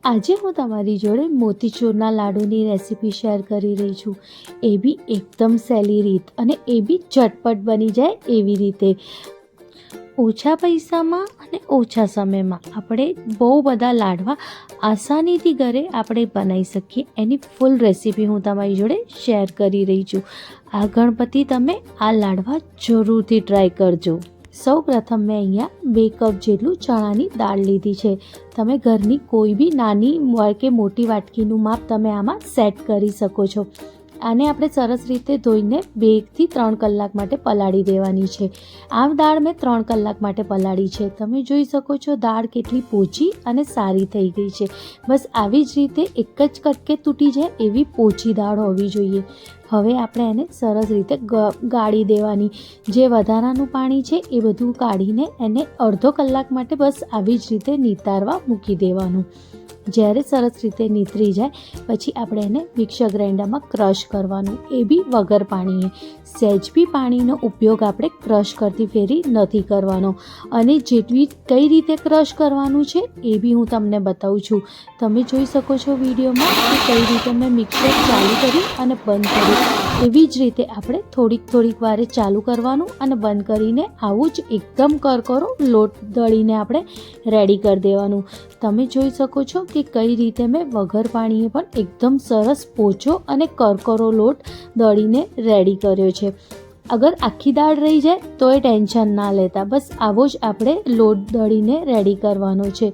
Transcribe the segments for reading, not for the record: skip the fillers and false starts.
આજે હું તમારી જોડે મોતીચૂરના લાડુની રેસીપી શેર કરી રહી છું। એ બી એકદમ સહેલી રીત અને એ બી ઝટપટ બની જાય એવી રીતે, ઓછા પૈસામાં અને ઓછા સમયમાં આપણે બહુ બધા લાડવા આસાનીથી ઘરે આપણે બનાવી શકીએ। એની ફૂલ રેસીપી હું તમારી જોડે શેર કરી રહી છું। આ ગણપતિ તમે આ લાડવા જરૂરથી ટ્રાય કરજો। સૌ પ્રથમ મેં અહીંયા 2 કપ જેટલું ચણાની દાળ લીધી છે। તમે ઘરની કોઈ બી નાની કે મોટી વાટકીનું માપ તમે આમાં સેટ કરી શકો છો। આને આપણે સરસ રીતે ધોઈને 2 થી 3 કલાક માટે પલાળી દેવાની છે। આ દાળ મેં 3 કલાક માટે પલાળી છે। તમે જોઈ શકો છો દાળ કેટલી પોચી અને સારી થઈ ગઈ છે। બસ આવી જ રીતે એક જ કટકે તૂટી જાય એવી પોચી દાળ હોવી જોઈએ। હવે આપણે એને સરસ રીતે ગાળી દેવાની। જે વધારાનું પાણી છે એ બધું કાઢીને એને અડધો કલાક માટે બસ આવી જ રીતે નીતારવા મૂકી દેવાનું। જ્યારે સરસ રીતે નીતરી જાય પછી આપણે એને મિક્સર ગ્રાઇન્ડરમાં ક્રશ કરવાનું, એ બી વગર પાણીએ। સહેજ બી પાણીનો ઉપયોગ આપણે ક્રશ કરતી ફેરી નથી કરવાનો। અને જેટલી કઈ રીતે ક્રશ કરવાનું છે એ બી હું તમને બતાવું છું। તમે જોઈ શકો છો વિડીયોમાં કે કઈ રીતે મેં મિક્સર ચાલુ કરી અને બંધ કર્યું। એવી જ રીતે આપણે થોડીક વારે ચાલુ કરવાનું અને બંધ કરીને આવું જ એકદમ કરકરો લોટ દળીને આપણે રેડી કરી દેવાનું। તમે જોઈ શકો છો કે કઈ રીતે મેં વગર પાણીએ પણ એકદમ સરસ પોચો અને કરકરો લોટ દળીને રેડી કર્યો છે। અગર આખી દાળ રહી જાય તો એ ટેન્શન ના લેતા, બસ આવો જ આપણે લોટ દળીને રેડી કરવાનો છે।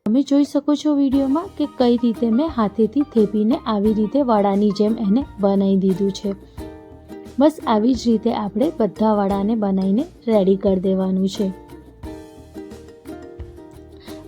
તમે જોઈ શકો છો વિડીયોમાં કે કઈ રીતે મેં હાથેથી થેપીને આવી રીતે વડાની જેમ એને બનાવી દીધું છે। બસ આવી જ રીતે આપણે બધા વડાને બનાવીને રેડી કરી દેવાનું છે।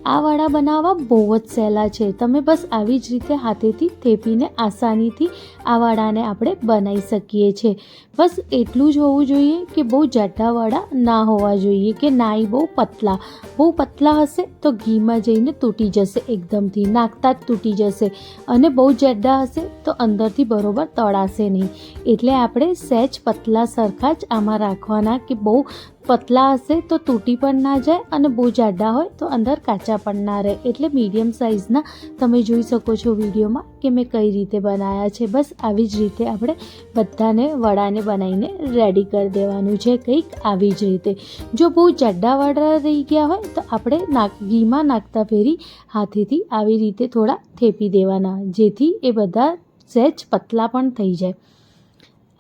આ વડા બનાવવા બહુ જ સહેલા છે। તમે બસ આવી જ રીતે હાથેથી થેપીને આસાનીથી આ વડાને આપણે બનાવી શકીએ છીએ। બસ એટલું જ હોવું જોઈએ કે બહુ જાડા વડા ના હોવા જોઈએ કે નાઈ બહુ પતલા હશે તો ઘીમાં જઈને તૂટી જશે, એકદમથી નાખતા જ તૂટી જશે। અને બહુ જાડા હશે તો અંદરથી બરોબર તળાશે નહીં। એટલે આપણે સહેજ પતલા સરખા જ આમાં રાખવાના કે બહુ પતલા હશે તો તૂટી પણ ના જાય અને બહુ જાડા હોય તો અંદર કાચા પણ ના રહે। એટલે મીડિયમ સાઇઝના તમે જોઈ શકો છો વિડીયોમાં કે મેં કઈ રીતે બનાવ્યા છે। બસ આવી જ રીતે આપણે બધાને વડાને બનાવીને રેડી કરી દેવાનું છે, કંઈક આવી જ રીતે। જો બહુ જાડા વડા રહી ગયા હોય તો આપણે ઘીમાં નાખતા ફેરી હાથેથી આવી રીતે થોડા થેપી દેવાના, જેથી એ બધા સહેજ પતલા પણ થઈ જાય।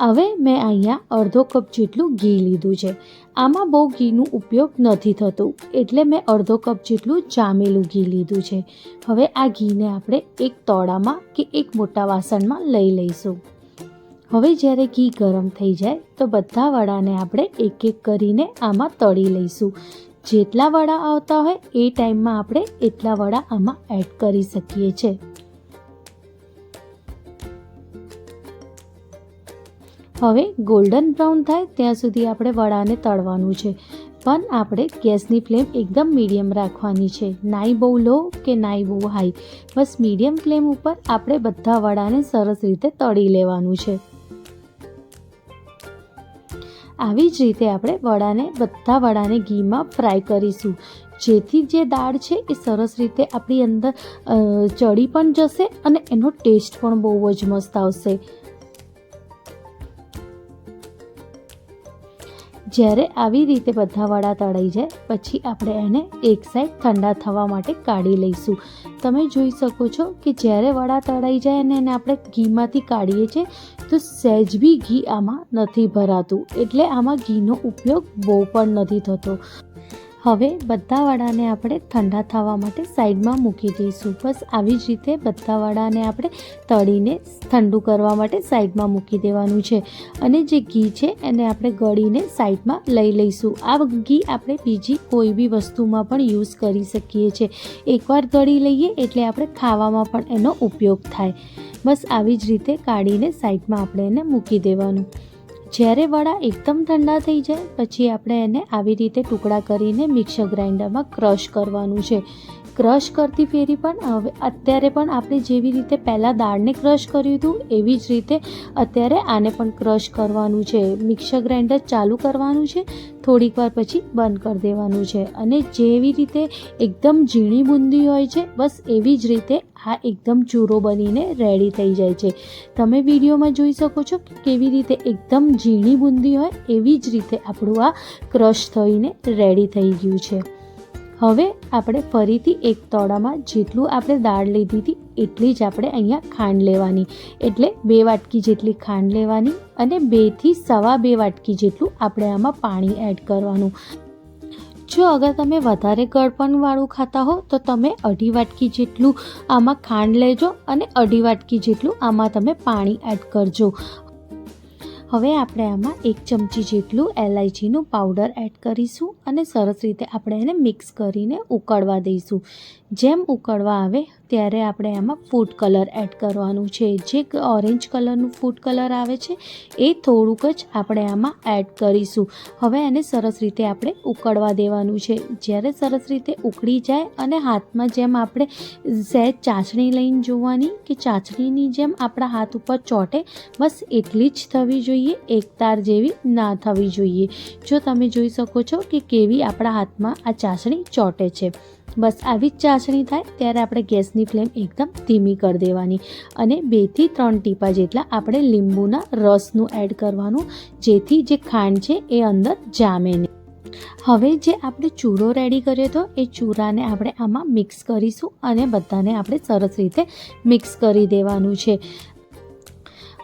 હવે મેં અહીંયા અડધો કપ જેટલું ઘી લીધું છે। આમાં બહુ ઘીનો ઉપયોગ નથી થતો એટલે મેં અડધો કપ જેટલું જામેલું ઘી લીધું છે। હવે આ ઘીને આપણે એક તોડામાં કે એક મોટા વાસણમાં લઈ લઈશું। હવે જ્યારે ઘી ગરમ થઈ જાય તો બધા વડાને આપણે એક એક કરીને આમાં તળી લઈશું। જેટલા વડા આવતા હોય એ ટાઈમમાં આપણે એટલા વડા આમાં એડ કરી શકીએ છીએ। હવે ગોલ્ડન બ્રાઉન થાય ત્યાં સુધી આપણે વડાને તળવાનું છે, પણ આપણે ગેસની ફ્લેમ એકદમ મીડિયમ રાખવાની છે। નાઈ બહુ લો કે નાઈ બહુ હાઈ, બસ મીડિયમ ફ્લેમ ઉપર આપણે બધા વડાને સરસ રીતે તળી લેવાનું છે। આવી જ રીતે આપણે બધા વડાને ઘીમાં ફ્રાય કરીશું, જેથી જે દાળ છે એ સરસ રીતે આપણી અંદર ચડી પણ જશે અને એનો ટેસ્ટ પણ બહુ જ મસ્ત આવશે। જ્યારે આવી રીતે બધા વડા તળાઈ જાય પછી આપણે એને એક સાઈડ ઠંડા થવા માટે કાઢી લઈશું। તમે જોઈ શકો છો કે જ્યારે વડા તળાઈ જાય અને એને આપણે ઘીમાંથી કાઢીએ છીએ તો સહેજ બી ઘી આમાં નથી ભરાતું, એટલે આમાં ઘીનો ઉપયોગ બહુ પણ નથી થતો। હવે બધા વડાને આપણે ઠંડા થવા માટે સાઈડમાં મૂકી દઈશું। બસ આવી જ રીતે બધા વડાને આપણે તળીને ઠંડુ કરવા માટે સાઈડમાં મૂકી દેવાનું છે। અને જે ઘી છે એને આપણે ગળીને સાઈડમાં લઈ લઈશું। આ ઘી આપણે બીજી કોઈ બી વસ્તુમાં પણ યુઝ કરી શકીએ છીએ। એકવાર ગળી લઈએ એટલે આપણે ખાવામાં પણ એનો ઉપયોગ થાય। બસ આવી જ રીતે કાઢીને સાઈડમાં આપણે એને મૂકી દેવાનું। જ્યારે વડા એકદમ ઠંડા થઈ જાય પછી આપણે એને આવી રીતે ટુકડા કરીને મિક્સર ગ્રાઇન્ડરમાં ક્રશ કરવાનું છે. ક્રશ કરતી ફેરી પણ હવે અત્યારે પણ આપણે જેવી રીતે પહેલાં દાળને ક્રશ કર્યું હતું એવી જ રીતે અત્યારે આને પણ ક્રશ કરવાનું છે. મિક્સર ગ્રાઇન્ડર ચાલુ કરવાનું છે, થોડીક વાર પછી બંધ કરી દેવાનું છે. અને જેવી રીતે એકદમ ઝીણી બુંદી હોય છે બસ એવી જ રીતે આ એકદમ ચૂરો બનીને રેડી થઈ જાય છે. તમે વિડીયોમાં જોઈ શકો છો કે કેવી રીતે એકદમ ઝીણી બુંદી હોય એવી જ રીતે આપણું આ ક્રશ થઈને રેડી થઈ ગયું છે. હવે આપણે ફરીથી એક તોડામાં જેટલું આપણે દાળ લીધી હતી એટલી જ આપણે અહીંયા ખાંડ લેવાની, એટલે 2 વાટકી જેટલી ખાંડ લેવાની અને 2 થી 2.25 વાટકી જેટલું આપણે આમાં પાણી એડ કરવાનું. જો અગર તમે વધારે ગળપણવાળું ખાતા હો તો તમે 2.5 વાટકી જેટલું આમાં ખાંડ લેજો અને 2.5 વાટકી જેટલું આમાં તમે પાણી એડ કરજો. હવે આપણે આમાં 1 ચમચી જેટલું એલાયચીનું પાવડર એડ કરીશું અને સરસ રીતે આપણે એને મિક્સ કરીને ઉકળવા દઈશું. જેમ ઉકળવા આવે ત્યારે આપણે આમાં ફૂડ કલર એડ કરવાનું છે. જે ઓરેન્જ કલરનું ફૂડ કલર આવે છે એ થોડુંક જ આપણે આમાં એડ કરીશું. હવે એને સરસ રીતે આપણે ઉકળવા દેવાનું છે. જ્યારે સરસ રીતે ઉકળી જાય અને હાથમાં જેમ આપણે સહેજ ચાસણી લઈને જોવાની કે ચાસણીની જેમ આપણા હાથ ઉપર ચોંટે, બસ એટલી જ થવી જોઈએ, એક તાર જેવી ના થવી જોઈએ. જો તમે જોઈ શકો છો કે કેવી આપણા હાથમાં આ ચાસણી ચોંટે છે, બસ આવી જ ચાસણી થાય ત્યારે આપણે ગેસની ફ્લેમ એકદમ ધીમી કરી દેવાની અને 2 થી 3 ટીપા જેટલા આપણે લીંબુના રસનું એડ કરવાનું, જેથી જે ખાંડ છે એ અંદર જામે નહીં. હવે જે આપણે ચૂરો રેડી કર્યો હતો એ ચૂરાને આપણે આમાં મિક્સ કરીશું અને બધાને આપણે સરસ રીતે મિક્સ કરી દેવાનું છે.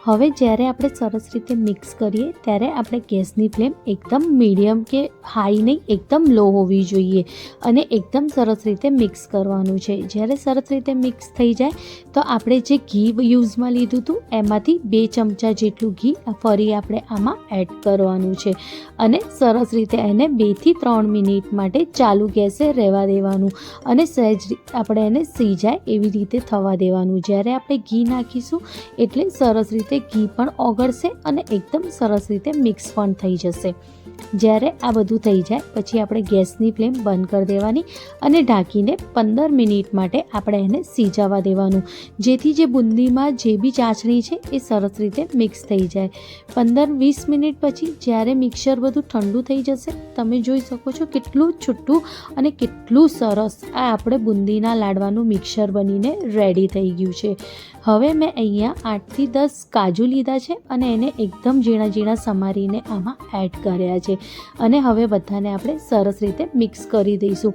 હવે જ્યારે આપણે સરસ રીતે મિક્સ કરીએ ત્યારે આપણે ગેસની ફ્લેમ એકદમ મીડિયમ કે હાઈ નહીં, એકદમ લો હોવી જોઈએ અને એકદમ સરસ રીતે મિક્સ કરવાનું છે. જ્યારે સરસ રીતે મિક્સ થઈ જાય તો આપણે જે ઘી યુઝમાં લીધું હતું એમાંથી 2 ચમચા જેટલું ઘી ફરી આપણે આમાં એડ કરવાનું છે અને સરસ રીતે એને 2 થી 3 મિનિટ માટે ચાલુ ગેસે રહેવા દેવાનું અને સહેજ આપણે એને સિજાય એવી રીતે થવા દેવાનું. જ્યારે આપણે ઘી નાખીશું એટલે સરસ રીતે ઘી પણ ઓગળશે અને એકદમ સરસ રીતે મિક્સ પણ થઈ જશે. જ્યારે આ બધું થઈ જાય પછી આપણે ગેસની ફ્લેમ બંધ કરી દેવાની અને ઢાંકીને 15 મિનિટ માટે આપણે એને સિજાવા દેવાનું, જેથી જે બુંદીમાં જે બી ચાસણી છે એ સરસ રીતે મિક્સ થઈ જાય. 15-20 મિનિટ પછી જ્યારે મિક્સર બધું ઠંડુ થઈ જશે તમે જોઈ શકો છો કેટલું છૂટું અને કેટલું સરસ આ આપણે બુંદીના લાડવાનું મિક્સર બનીને રેડી થઈ ગયું છે. હવે મેં અહીંયા 8 થી 10 કાજુ લીધા છે અને એને એકદમ ઝીણા ઝીણા સમારીને આમાં એડ કર્યા છે અને હવે બધાને આપણે સરસ રીતે મિક્સ કરી દઈશું.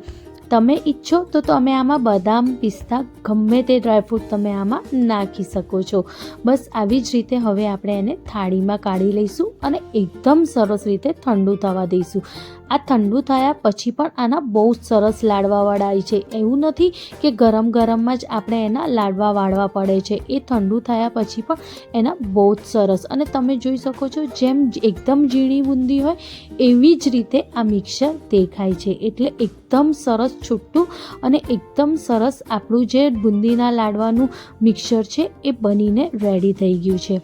તમે ઈચ્છો તો તમે આમાં બદામ, પિસ્તા ગમે તે ડ્રાયફ્રૂટ તમે આમાં નાખી શકો છો. બસ આવી જ રીતે હવે આપણે એને થાળીમાં કાઢી લઈશું અને એકદમ સરસ રીતે ઠંડુ થવા દઈશું. આ ઠંડુ થયા પછી પણ આના બહુ સરસ લાડવા વળાય છે. એવું નથી કે ગરમ ગરમમાં જ આપણે એના લાડવા વાળવા પડે છે, એ ઠંડુ થયા પછી પણ એના બહુ જ સરસ. અને તમે જોઈ શકો છો જેમ એકદમ ઝીણી બુંદી હોય એવી જ રીતે આ મિક્સર દેખાય છે. એટલે એકદમ સરસ છૂટું અને એકદમ સરસ આપણું જે બુંદીના લાડવાનું મિક્સર છે એ બનીને રેડી થઈ ગયું છે.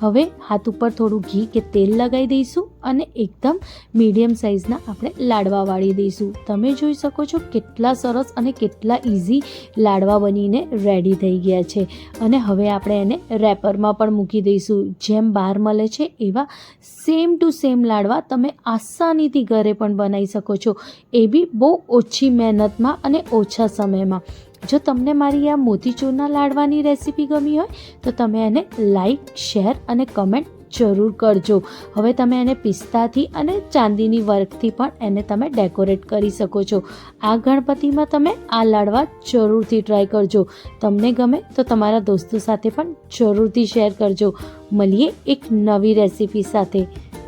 હવે હાથ ઉપર થોડું ઘી કે તેલ લગાવી દઈશું અને એકદમ મીડિયમ સાઇઝના આપણે લાડવા વાળી દઈશું. તમે જોઈ શકો છો કેટલા સરસ અને કેટલા ઇઝી લાડવા બનીને રેડી થઈ ગયા છે. અને હવે આપણે એને રેપરમાં પણ મૂકી દઈશું. જેમ બહાર મળે છે એવા સેમ ટુ સેમ લાડવા તમે આસાનીથી ઘરે પણ બનાવી શકો છો, એ બી બહુ ઓછી મહેનતમાં અને ઓછા સમયમાં. જો તમને મારી આ મોતીચૂરના લાડવાની રેસીપી ગમી હોય તો તમે એને લાઈક, શેર અને કમેન્ટ જરૂર કરજો. હવે તમે એને પિસ્તાથી અને ચાંદીની વર્કથી પણ એને તમે ડેકોરેટ કરી શકો છો. આ ગણપતિમાં તમે આ લાડવા જરૂરથી ટ્રાય કરજો. તમને ગમે તો તમારા દોસ્તો સાથે પણ જરૂરથી શેર કરજો. મળીએ એક નવી રેસીપી સાથે.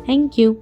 Thank you.